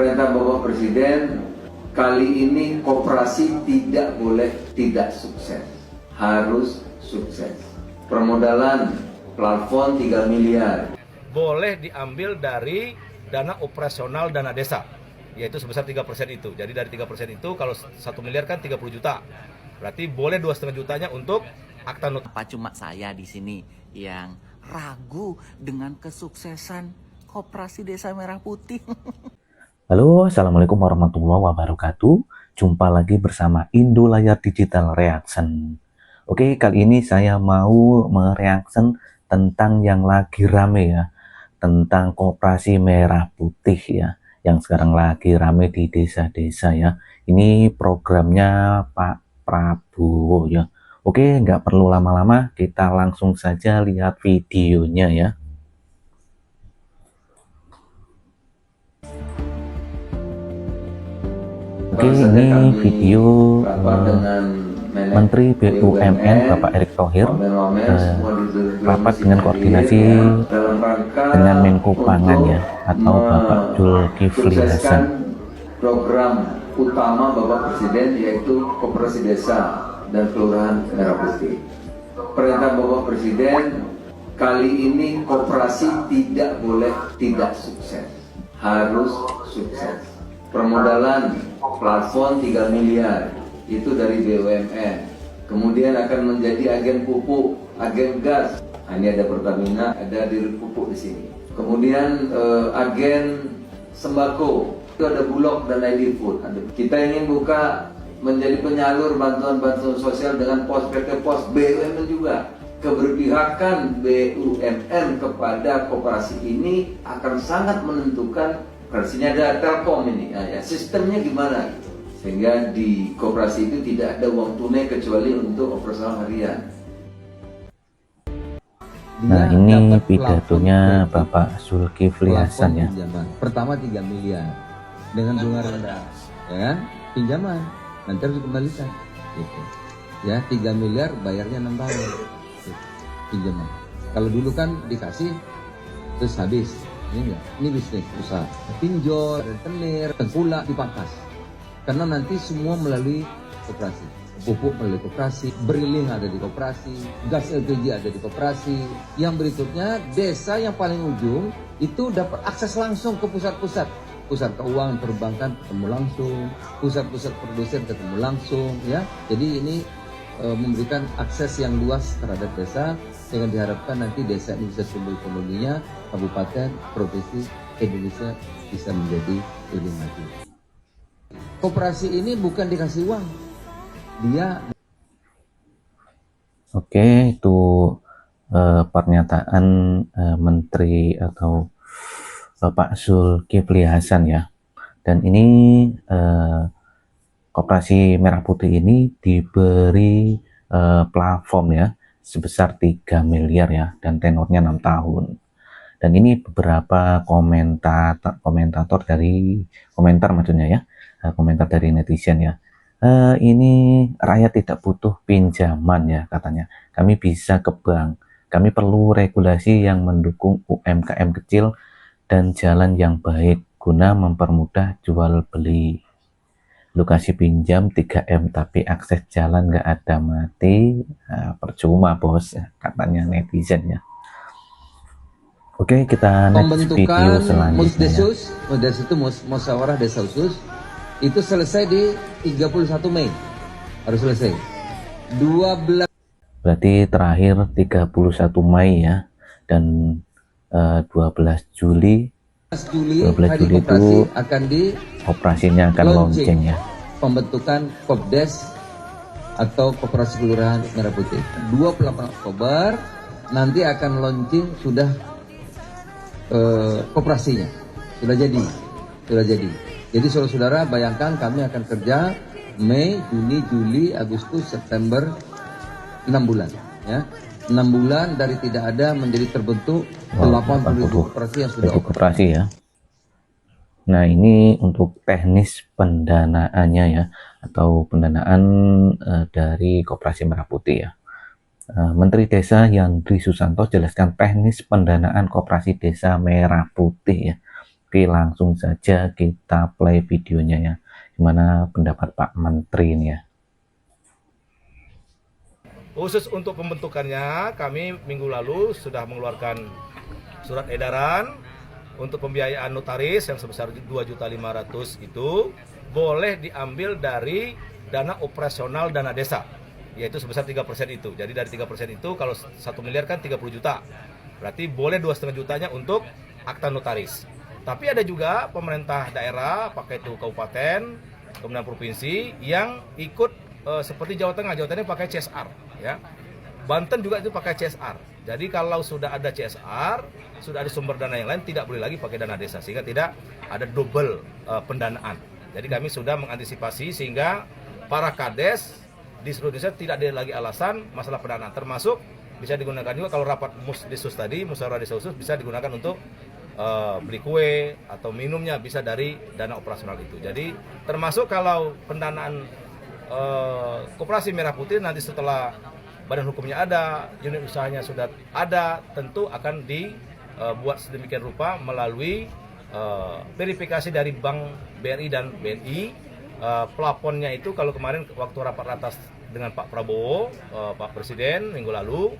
Perintah Bapak Presiden, kali ini koperasi tidak boleh tidak sukses, harus sukses. Permodalan plafon 3 miliar. Boleh diambil dari dana operasional dana desa, yaitu sebesar 3% itu. Jadi dari 3% itu kalau 1 miliar kan 30 juta. Berarti boleh 2,5 jutanya untuk akta notaris. Apa cuma saya di sini yang ragu dengan kesuksesan Koperasi Desa Merah Putih? Halo, Assalamualaikum warahmatullahi wabarakatuh. Jumpa lagi bersama Indo Layar Digital Reaction. Oke, kali ini saya mau mereaction tentang yang lagi rame ya, tentang Koperasi Merah Putih ya, yang sekarang lagi rame di desa-desa ya. Ini programnya Pak Prabowo ya. Oke, nggak perlu lama-lama, kita langsung saja lihat videonya ya. Oke, ini video Menteri BUMN Bapak Erick Thohir rapat dengan koordinasi dengan Menko Pangan ya, atau Bapak Zulkifli Hasan. Program utama Bapak Presiden yaitu Koperasi Desa dan Kelurahan Merah Putih. Perintah Bapak Presiden, kali ini koperasi tidak boleh tidak sukses, harus sukses. Permodalan plafon 3 miliar itu dari BUMN, kemudian akan menjadi agen pupuk, agen gas. Ini ada Pertamina, ada Dirut Pupuk di sini. Kemudian agen sembako, itu ada Bulog dan ID Food. Kita ingin buka menjadi penyalur bantuan-bantuan sosial dengan pos PT Pos, BUMN juga. Keberpihakan BUMN kepada koperasi ini akan sangat menentukan. Versinya ada Telkom ini, ya, sistemnya gimana gitu. Sehingga di koperasi itu tidak ada uang tunai kecuali untuk operasional harian. Nah, ini pidatonya Bapak Zulkifli Hasan ya. Pertama 3 miliar dengan bunga rendah, ya kan? Pinjaman nanti harus dikembalikan, gitu. Ya, 3 miliar bayarnya 6 tahun, gitu. Pinjaman. Kalau dulu kan dikasih terus habis. Ini enggak, ini bisnis usaha. Pinjol, rentenir, tengkulak dipangkas. Karena nanti semua melalui koperasi. Pupuk melalui koperasi, beriling ada di koperasi, gas LPG ada di koperasi. Yang berikutnya, desa yang paling ujung itu dapat akses langsung ke pusat-pusat. Pusat keuangan perbankan ketemu langsung, pusat-pusat produsen ketemu langsung, ya. Jadi ini memberikan akses yang luas terhadap desa, dengan diharapkan nanti desa ini bisa tumbuh ekonominya, kabupaten, provinsi, Indonesia bisa menjadi lebih maju. Koperasi ini bukan dikasih uang, dia. Oke, itu pernyataan Menteri atau Bapak Zulkifli Hasan ya. Dan ini Koperasi Merah Putih ini diberi plafon ya sebesar 3 miliar ya, dan tenornya 6 tahun. Dan ini beberapa komentator dari komentar maksudnya ya, komentar dari netizen ya. Ini rakyat tidak butuh pinjaman ya katanya. Kami bisa ke bank. Kami perlu regulasi yang mendukung UMKM kecil dan jalan yang baik guna mempermudah jual beli. Lokasi pinjam 3M tapi akses jalan nggak ada mati, nah, percuma bos katanya netizen ya. Oke, kita next video selanjutnya ya. Itu musyawarah desa khusus itu selesai di 31 Mei harus selesai. 12 berarti terakhir 31 Mei ya, dan 12 Juli itu akan di operasinya akan launching ya. Pembentukan Kopdes atau Koperasi Kelurahan Merah Putih. 28 Oktober nanti akan launching sudah koperasinya. Sudah jadi. Jadi saudara-saudara bayangkan kami akan kerja Mei, Juni, Juli, Agustus, September, 6 bulan ya. 6 bulan dari tidak ada menjadi terbentuk 80.000 koperasi yang sudah operasi ya. Nah, ini untuk teknis pendanaannya ya, atau pendanaan dari Koperasi Merah Putih ya. Menteri Desa Yandri Susanto jelaskan teknis pendanaan Koperasi Desa Merah Putih ya. Oke, langsung saja kita play videonya ya. Gimana pendapat Pak Menteri ini ya? Khusus untuk pembentukannya, kami minggu lalu sudah mengeluarkan surat edaran untuk pembiayaan notaris yang sebesar 2.500.000 itu boleh diambil dari dana operasional dana desa, yaitu sebesar 3% itu. Jadi dari 3% itu kalau 1 miliar kan 30 juta. Berarti boleh 2,5 jutanya untuk akta notaris. Tapi ada juga pemerintah daerah, pakai itu kabupaten, kemudian provinsi yang ikut seperti Jawa Tengah pakai CSR ya. Banten juga itu pakai CSR. Jadi kalau sudah ada CSR, sudah ada sumber dana yang lain, tidak boleh lagi pakai dana desa sehingga tidak ada double pendanaan. Jadi kami sudah mengantisipasi sehingga para kades di seluruh Indonesia tidak ada lagi alasan masalah pendanaan, termasuk bisa digunakan juga kalau rapat musdisus tadi, musyawarah desa khusus bisa digunakan untuk beli kue atau minumnya bisa dari dana operasional itu. Jadi termasuk kalau pendanaan Koperasi Merah Putih nanti setelah badan hukumnya ada, unit usahanya sudah ada, tentu akan dibuat sedemikian rupa melalui verifikasi dari Bank BRI dan BNI. Plafonnya itu kalau kemarin waktu rapat ratas dengan Pak Prabowo, Pak Presiden minggu lalu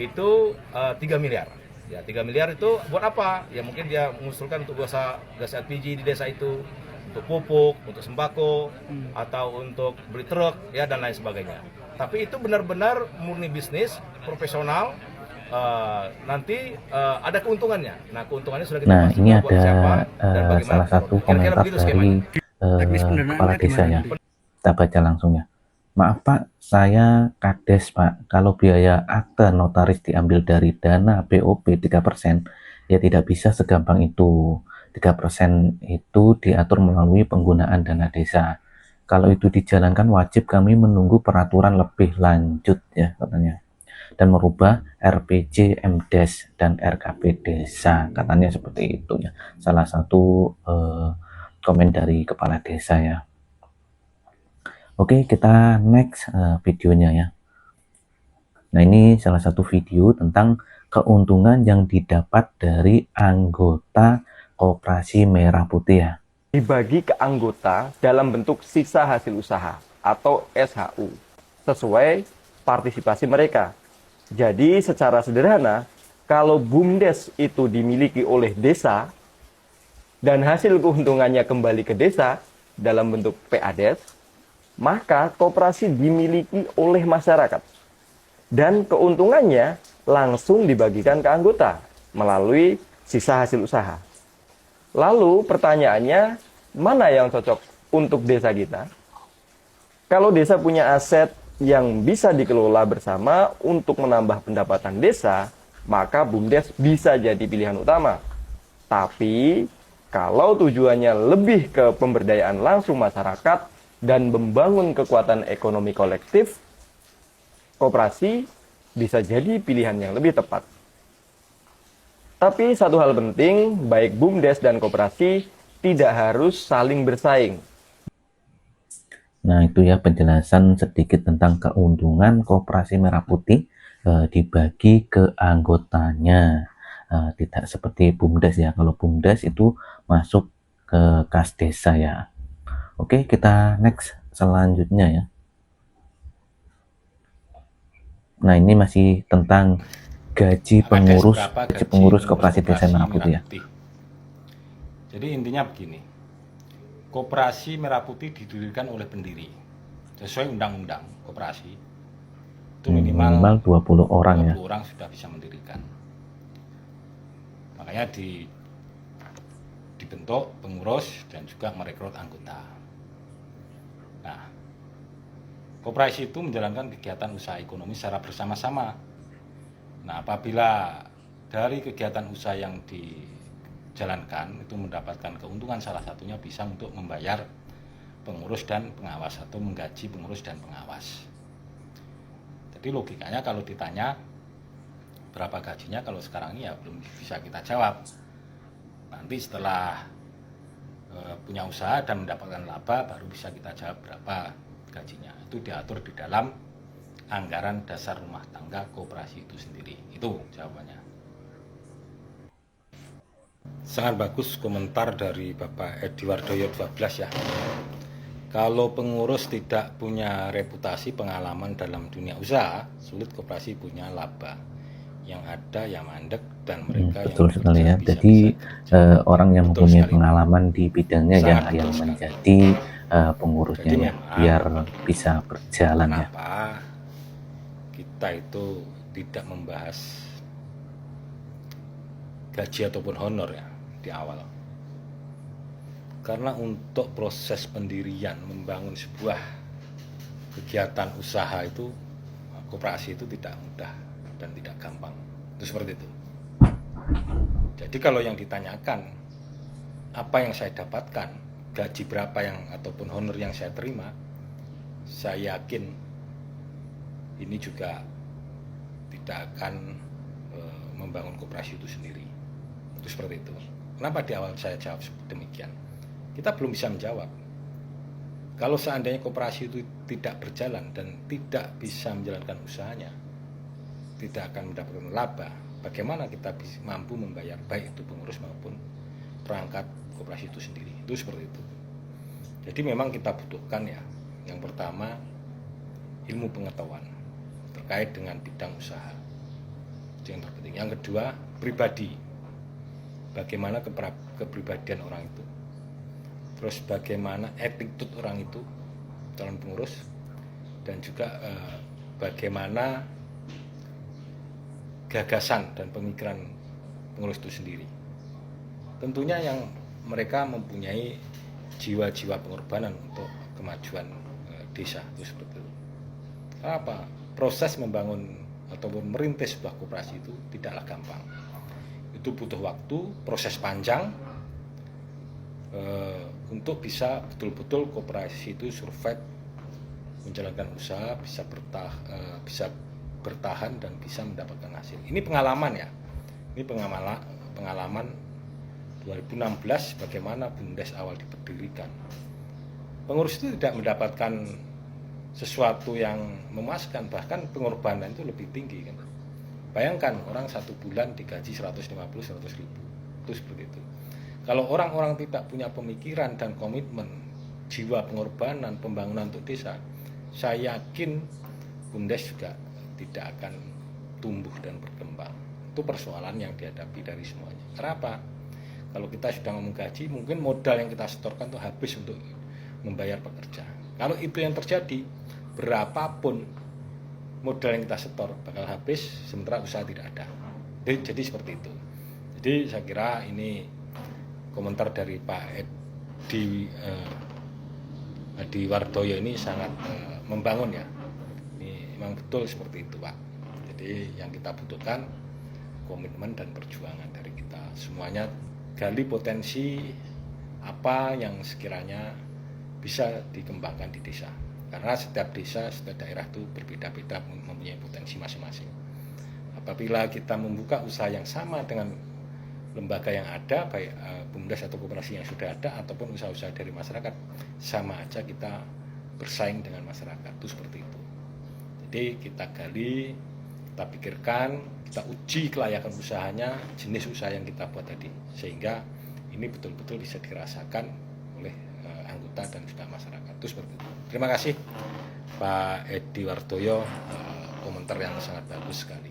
itu 3 miliar. Ya 3 miliar itu buat apa? Ya mungkin dia mengusulkan untuk gas LPG di desa itu, untuk pupuk, untuk sembako, atau untuk beli truk, ya dan lain sebagainya. Tapi itu benar-benar murni bisnis, profesional. Nanti ada keuntungannya. Nah keuntungannya sudah kita Nah, pastikan ini buat ada siapa dan bagaimana. salah satu Kira-kira komentar begitu dari skemanya. kepala desanya. Kita baca langsung ya. Maaf Pak, saya kades Pak. Kalau biaya akte notaris diambil dari dana BOP 3%, ya tidak bisa segampang itu. 3% itu diatur melalui penggunaan dana desa. Kalau itu dijalankan wajib kami menunggu peraturan lebih lanjut ya katanya. Dan merubah RPJ, MDes, dan RKP desa. Katanya seperti itu ya. Salah satu komen dari kepala desa ya. Oke, kita next videonya ya. Nah, ini salah satu video tentang keuntungan yang didapat dari anggota Koperasi Merah Putih ya. Dibagi ke anggota dalam bentuk sisa hasil usaha atau SHU sesuai partisipasi mereka. Jadi secara sederhana, kalau BUMDes itu dimiliki oleh desa dan hasil keuntungannya kembali ke desa dalam bentuk PADes, maka koperasi dimiliki oleh masyarakat dan keuntungannya langsung dibagikan ke anggota melalui sisa hasil usaha. Lalu pertanyaannya, mana yang cocok untuk desa kita? Kalau desa punya aset yang bisa dikelola bersama untuk menambah pendapatan desa, maka BUMDes bisa jadi pilihan utama. Tapi kalau tujuannya lebih ke pemberdayaan langsung masyarakat dan membangun kekuatan ekonomi kolektif, koperasi bisa jadi pilihan yang lebih tepat. Tapi satu hal penting, baik BUMDes dan koperasi tidak harus saling bersaing. Nah, itu ya penjelasan sedikit tentang keuntungan Koperasi Merah Putih dibagi ke anggotanya. Tidak seperti BUMDes ya. Kalau BUMDes itu masuk ke kas desa ya. Oke, kita next selanjutnya ya. Nah, ini masih tentang gaji pengurus Koperasi Desa Merah Putih ya. Jadi intinya begini, Koperasi Merah Putih didirikan oleh pendiri sesuai undang-undang koperasi. Itu minimal 20 orang ya. 20 orang sudah bisa mendirikan. Makanya dibentuk pengurus dan juga merekrut anggota. Nah, koperasi itu menjalankan kegiatan usaha ekonomi secara bersama-sama. Nah, apabila dari kegiatan usaha yang dijalankan itu mendapatkan keuntungan, salah satunya bisa untuk membayar pengurus dan pengawas atau menggaji pengurus dan pengawas. Jadi logikanya kalau ditanya berapa gajinya, kalau sekarang ini ya belum bisa kita jawab. Nanti setelah punya usaha dan mendapatkan laba baru bisa kita jawab berapa gajinya. Itu diatur di dalam anggaran dasar rumah tangga koperasi itu sendiri. Itu jawabannya. Sangat bagus komentar dari Bapak Edi Wardoyo 12 ya. Kalau pengurus tidak punya reputasi pengalaman dalam dunia usaha, sulit koperasi punya laba. Yang ada yang mandek dan mereka betul yang sekali ya. bekerja Jadi bisa. orang yang Betul mempunyai sekali. pengalaman di bidangnya Sangat yang betul sekali. menjadi pengurusnya Jadi ya, memang biar bisa berjalan ya. Kenapa kita itu tidak membahas gaji ataupun honor ya di awal? Karena untuk proses pendirian membangun sebuah kegiatan usaha itu, koperasi itu tidak mudah dan tidak gampang. Itu seperti itu. Jadi kalau yang ditanyakan apa yang saya dapatkan, gaji berapa yang ataupun honor yang saya terima, saya yakin ini juga tidak akan membangun koperasi itu sendiri. Itu seperti itu. Kenapa di awal saya jawab demikian? Kita belum bisa menjawab. Kalau seandainya koperasi itu tidak berjalan dan tidak bisa menjalankan usahanya, tidak akan mendapatkan laba, bagaimana kita bisa mampu membayar baik itu pengurus maupun perangkat koperasi itu sendiri. Itu seperti itu. Jadi memang kita butuhkan ya, yang pertama ilmu pengetahuan terkait dengan bidang usaha. Itu yang terpenting. Yang kedua, pribadi. Bagaimana kepribadian orang itu. Terus bagaimana attitude orang itu, calon pengurus, dan juga bagaimana gagasan dan pemikiran pengurus itu sendiri. Tentunya yang mereka mempunyai jiwa-jiwa pengorbanan untuk kemajuan desa itu seperti itu. Kenapa? Proses membangun ataupun merintis sebuah koperasi itu tidaklah gampang. Itu butuh waktu, proses panjang untuk bisa betul-betul koperasi itu survive, menjalankan usaha, bisa bertahan dan bisa mendapatkan hasil. Ini pengalaman ya. Ini pengalaman 2016 bagaimana BUMDes awal diberdirikan. Pengurus itu tidak mendapatkan sesuatu yang memuaskan, bahkan pengorbanan itu lebih tinggi kan. Bayangkan orang 1 bulan digaji 150-100 ribu, itu seperti itu. Kalau orang-orang tidak punya pemikiran dan komitmen, jiwa pengorbanan, pembangunan untuk desa, saya yakin BUMDes juga tidak akan tumbuh dan berkembang. Itu persoalan yang dihadapi dari semuanya. Kenapa? Kalau kita sudah ngomong gaji, mungkin modal yang kita setorkan itu habis untuk membayar pekerja. Kalau itu yang terjadi, berapapun modal yang kita setor bakal habis, sementara usaha tidak ada. Jadi seperti itu. Jadi saya kira ini komentar dari Pak Edi Wardoyo ini sangat membangun ya. Ini memang betul seperti itu Pak. Jadi yang kita butuhkan komitmen dan perjuangan dari kita semuanya, gali potensi apa yang sekiranya bisa dikembangkan di desa. Karena setiap desa, setiap daerah itu berbeda-beda, mempunyai potensi masing-masing. Apabila kita membuka usaha yang sama dengan lembaga yang ada, baik BUMDes atau koperasi yang sudah ada, ataupun usaha-usaha dari masyarakat, sama aja kita bersaing dengan masyarakat. Itu seperti itu. Jadi kita gali, kita pikirkan, kita uji kelayakan usahanya, jenis usaha yang kita buat tadi, sehingga ini betul-betul bisa dirasakan oleh anggota dan juga masyarakat. Itu seperti itu. Terima kasih Pak Edi Wardoyo, komentar yang sangat bagus sekali.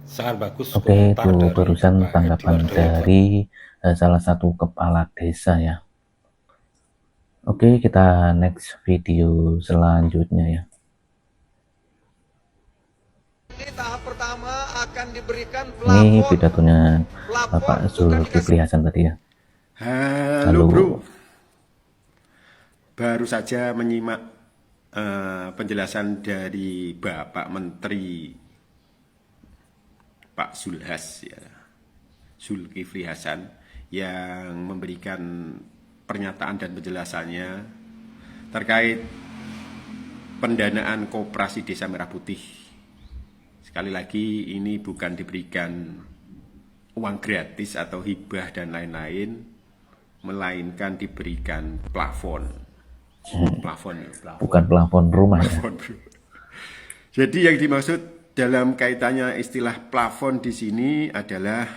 Sangat bagus. Oke, itu barusan tanggapan dari salah satu kepala desa ya. Oke, kita next video selanjutnya ya. Ini tahap pertama akan diberikan Ini pidatonya Bapak Zulkifli Hasan tadi ya. Halo bro, baru saja menyimak penjelasan dari Bapak Menteri Pak Zulhas ya, Zulkifli Hasan, yang memberikan pernyataan dan penjelasannya terkait pendanaan koperasi Desa Merah Putih. Sekali lagi, ini bukan diberikan uang gratis atau hibah dan lain-lain, melainkan diberikan plafon. Plafon. Bukan plafon rumah ya. Plafon, bro. Jadi yang dimaksud dalam kaitannya istilah plafon di sini adalah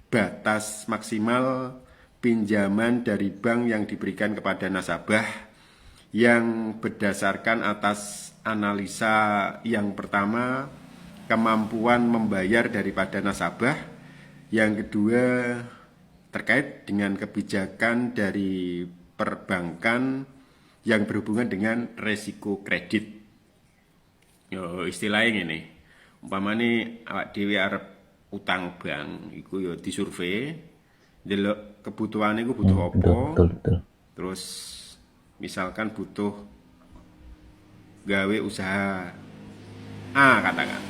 batas maksimal pinjaman dari bank yang diberikan kepada nasabah yang berdasarkan atas analisa yang pertama, kemampuan membayar daripada nasabah, yang kedua terkait dengan kebijakan dari perbankan yang berhubungan dengan resiko kredit. Yo istilahnya ini, umpamane awak dhewe arep utang bank, iku yo disurvei, delok kebutuhane iku butuh apa, Betul. terus misalkan butuh gawe usaha A katakan.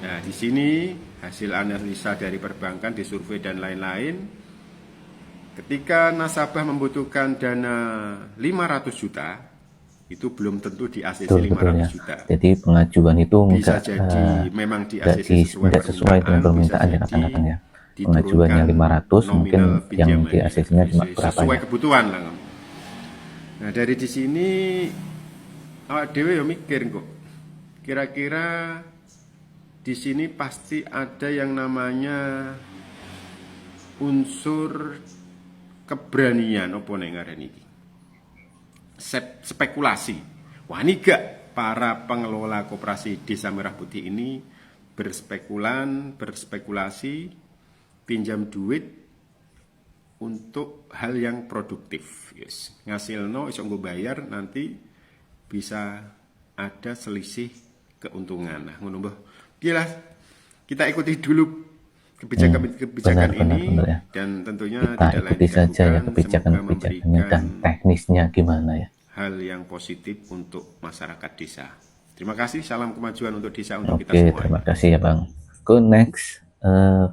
Nah di sini hasil analisa dari perbankan, disurvei dan lain-lain. Ketika nasabah membutuhkan dana 500 juta, itu belum tentu di ACC Betul 500 ya. juta. Jadi pengajuan itu Bisa enggak jadi memang di enggak ACC sesuai dengan permintaan ya kadang-kadang ya. Pengajuannya 500, mungkin yang di ACC-nya cuma berapa sesuai ya. kebutuhan lah. Nah dari di sini awak dhewe ya mikir kok. Kira-kira di sini pasti ada yang namanya unsur keberanian apa nek ngarani iki. Spekulasi. Wah ini gak para pengelola koperasi Desa Merah Putih ini berspekulasi, pinjam duit untuk hal yang produktif. Yes. Ngasilno iso nggo bayar nanti bisa ada selisih keuntungan. Nah, ngono mbah. Piye kita ikuti dulu kebijakan ini benar, ya. Dan tentunya Kita ikuti saja ya kebijakan-kebijakannya dan teknisnya gimana ya. Hal yang positif untuk masyarakat desa. Terima kasih, salam kemajuan untuk desa untuk kita Oke, semua. terima kasih ya Bang. Go next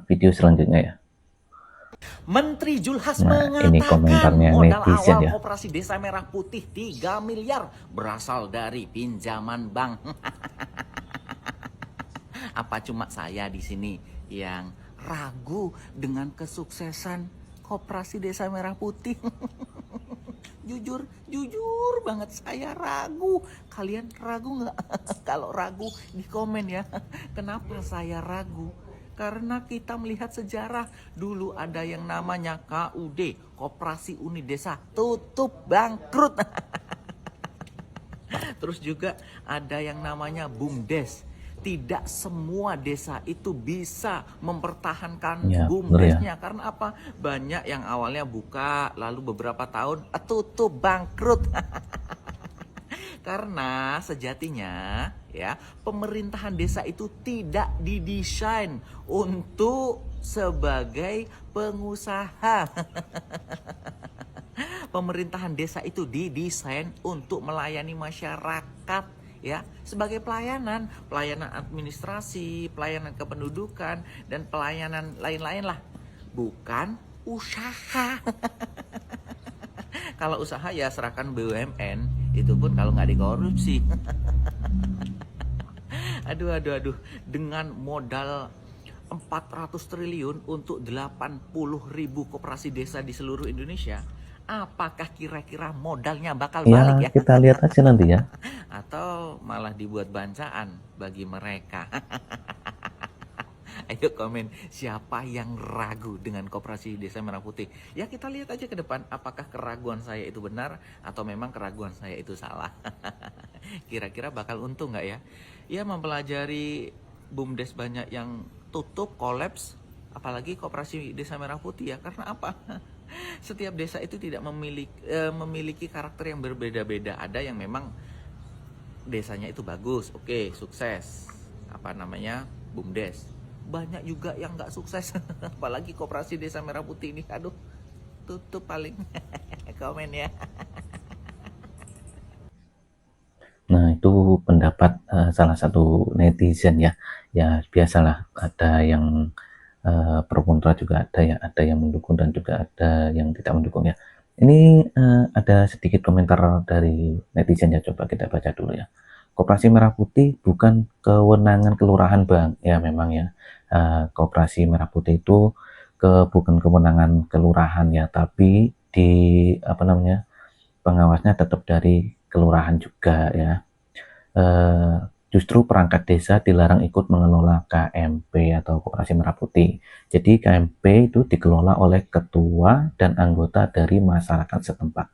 video selanjutnya ya. Menteri Julhas ini mengatakan komentarnya modal netizen awal ya. Koperasi Desa Merah Putih 3 miliar berasal dari pinjaman bank. Apa cuma saya di sini yang ragu dengan kesuksesan Koperasi Desa Merah Putih? Jujur banget saya ragu. Kalian ragu nggak? Kalau ragu di komen ya. Kenapa saya ragu? Karena kita melihat sejarah. Dulu ada yang namanya KUD, Koperasi Uni Desa, tutup bangkrut. Terus juga ada yang namanya BUMDes. Tidak semua desa itu bisa mempertahankan Ya, BUMDesnya. Karena apa? Banyak yang awalnya buka, lalu beberapa tahun tutup bangkrut. Karena sejatinya ya, pemerintahan desa itu tidak didesain untuk sebagai pengusaha. Pemerintahan desa itu didesain untuk melayani masyarakat. Ya, sebagai pelayanan administrasi, pelayanan kependudukan, dan pelayanan lain-lain lah, bukan usaha. Kalau usaha ya serahkan BUMN, itu pun kalau nggak dikorupsi. Aduh, dengan modal 400 triliun untuk 80.000 koperasi desa di seluruh Indonesia, apakah kira-kira modalnya bakal balik ya? Kita lihat aja nanti ya. Atau malah dibuat bancaan bagi mereka. Ayo komen siapa yang ragu dengan Koperasi Desa Merah Putih. Ya kita lihat aja ke depan apakah keraguan saya itu benar atau memang keraguan saya itu salah. Kira-kira bakal untung nggak ya? Ya mempelajari BUMDes banyak yang tutup, kolaps. Apalagi Koperasi Desa Merah Putih ya. Karena apa? Setiap desa itu tidak memiliki karakter yang berbeda-beda. Ada yang memang desanya itu bagus, oke, sukses. BUMDes. Banyak juga yang nggak sukses. Apalagi Koperasi Desa Merah Putih ini. Aduh, tutup paling. Komen ya. Nah, itu pendapat salah satu netizen ya. Ya, biasalah ada yang pro kontra juga ada ya, ada yang mendukung dan juga ada yang tidak mendukung ya. Ini ada sedikit komentar dari netizen ya, coba kita baca dulu ya. Koperasi Merah Putih bukan kewenangan kelurahan Bang. Ya memang ya, Koperasi Merah Putih itu bukan kewenangan kelurahan ya, tapi di pengawasnya tetap dari kelurahan juga ya. justru perangkat desa dilarang ikut mengelola KMP atau Koperasi Merah Putih. Jadi KMP itu dikelola oleh ketua dan anggota dari masyarakat setempat.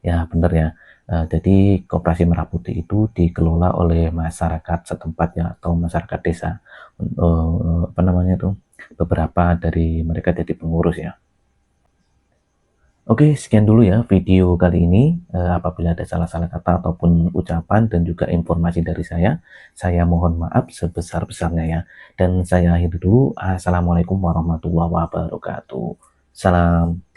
Ya benar ya. Jadi Koperasi Merah Putih itu dikelola oleh masyarakat setempat ya, atau masyarakat desa. Apa namanya tuh? Beberapa dari mereka jadi pengurus ya. Oke, sekian dulu ya video kali ini. Apabila ada salah-salah kata ataupun ucapan dan juga informasi dari saya mohon maaf sebesar-besarnya ya. Dan saya akhiri dulu. Assalamualaikum warahmatullahi wabarakatuh. Salam.